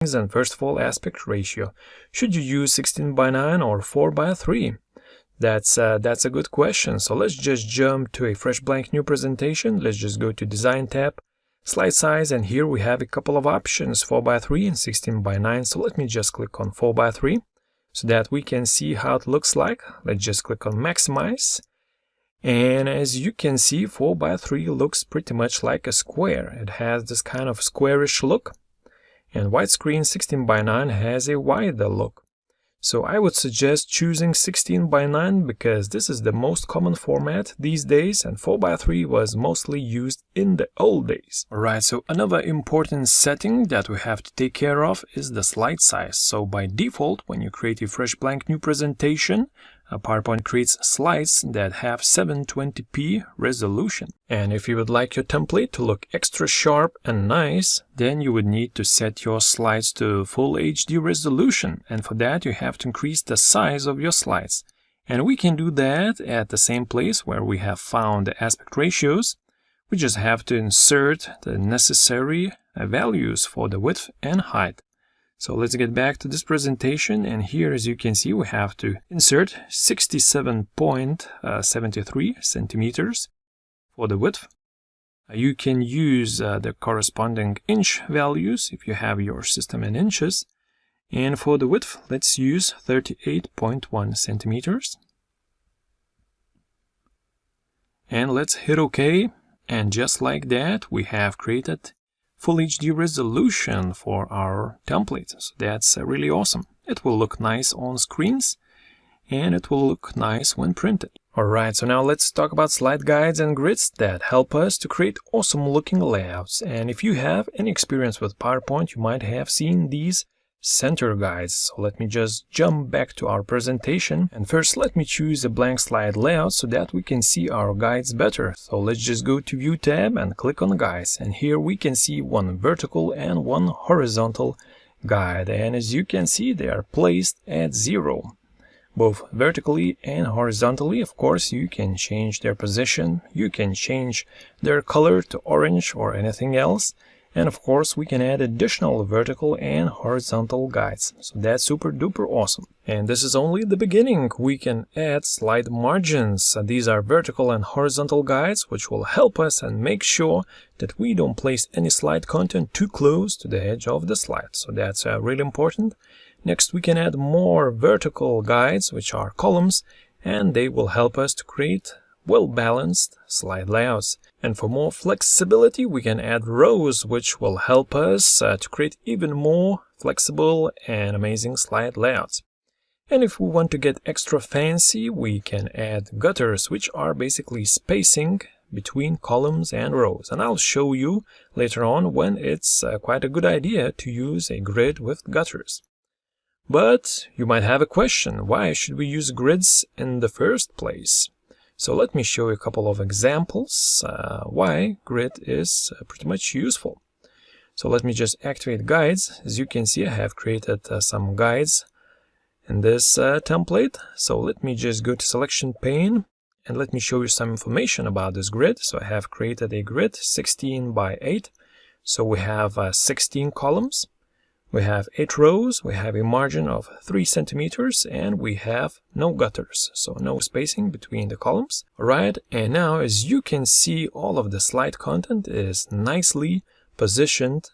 And first of all, aspect ratio. Should you use 16:9 or 4:3? That's a good question. So let's just jump to a fresh blank new presentation. Let's just go to Design tab, Slide Size, and here we have a couple of options, 4:3 and 16:9. So let me just click on 4:3 so that we can see how it looks like. Let's just click on Maximize. And as you can see, 4:3 looks pretty much like a square. It has this kind of squarish look. And widescreen 16:9 has a wider look. So I would suggest choosing 16:9 because this is the most common format these days, and 4:3 was mostly used in the old days. Alright, so another important setting that we have to take care of is the slide size. So by default, when you create a fresh blank new presentation, PowerPoint creates slides that have 720p resolution. And if you would like your template to look extra sharp and nice, then you would need to set your slides to full HD resolution. And for that, you have to increase the size of your slides. And we can do that at the same place where we have found the aspect ratios. We just have to insert the necessary values for the width and height. So let's get back to this presentation, and here, as you can see, we have to insert 67.73 centimeters for the width. You can use the corresponding inch values if you have your system in inches. And for the width, let's use 38.1 centimeters. And let's hit OK. And just like that, we have created Full HD resolution for our template. So that's really awesome. It will look nice on screens and it will look nice when printed. Alright, so now let's talk about slide guides and grids that help us to create awesome looking layouts. And if you have any experience with PowerPoint, you might have seen these center guides. So let me just jump back to our presentation, and first let me choose a blank slide layout so that we can see our guides better. So let's just go to View tab and click on Guides, and here we can see one vertical and one horizontal guide, and as you can see, they are placed at 0, both vertically and horizontally. Of course, you can change their position, you can change their color to orange or anything else. And of course, we can add additional vertical and horizontal guides. So that's super duper awesome. And this is only the beginning. We can add slide margins. These are vertical and horizontal guides, which will help us and make sure that we don't place any slide content too close to the edge of the slide. So that's really important. Next, we can add more vertical guides, which are columns, and they will help us to create well-balanced slide layouts. And for more flexibility, we can add rows, which will help us to create even more flexible and amazing slide layouts. And if we want to get extra fancy, we can add gutters, which are basically spacing between columns and rows. And I'll show you later on when it's quite a good idea to use a grid with gutters. But you might have a question, why should we use grids in the first place? So let me show you a couple of examples why grid is pretty much useful. So let me just activate guides. As you can see, I have created some guides in this template. So let me just go to selection pane and let me show you some information about this grid. So I have created a grid 16:8. So we have 16 columns. We have 8 rows, we have a margin of 3 centimeters, and we have no gutters, so no spacing between the columns. Alright, and now as you can see, all of the slide content is nicely positioned,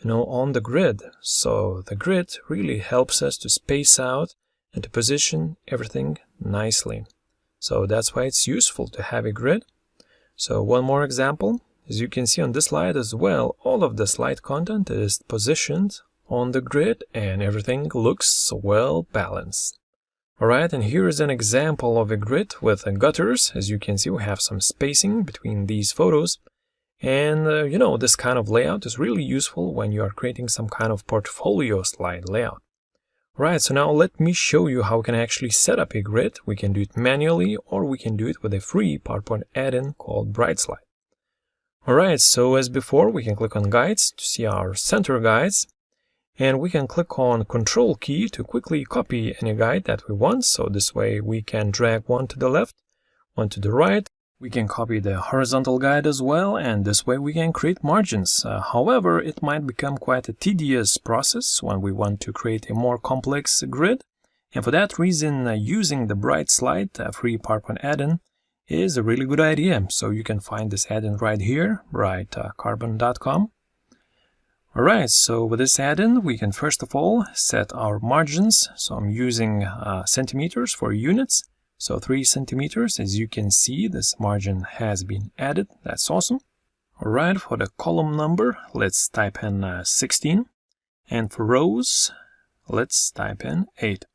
on the grid. So the grid really helps us to space out and to position everything nicely. So that's why it's useful to have a grid. So one more example. As you can see on this slide as well, all of the slide content is positioned on the grid and everything looks well balanced. Alright, and here is an example of a grid with gutters. As you can see, we have some spacing between these photos. And this kind of layout is really useful when you are creating some kind of portfolio slide layout. Right, so now let me show you how we can actually set up a grid. We can do it manually or we can do it with a free PowerPoint add-in called BrightSlide. Alright, so as before, we can click on Guides to see our center guides. And we can click on Control key to quickly copy any guide that we want. So this way we can drag one to the left, one to the right, We can copy the horizontal guide as well, and this way we can create margins. However, it might become quite a tedious process when we want to create a more complex grid. And for that reason, using the Bright Slide free PowerPoint add-in is a really good idea. So you can find this add-in right here, brightcarbon.com. Alright, so with this add-in, we can first of all set our margins. So I'm using centimeters for units. So 3 centimeters, as you can see, this margin has been added. That's awesome. Alright, for the column number, let's type in 16. And for rows, let's type in 8.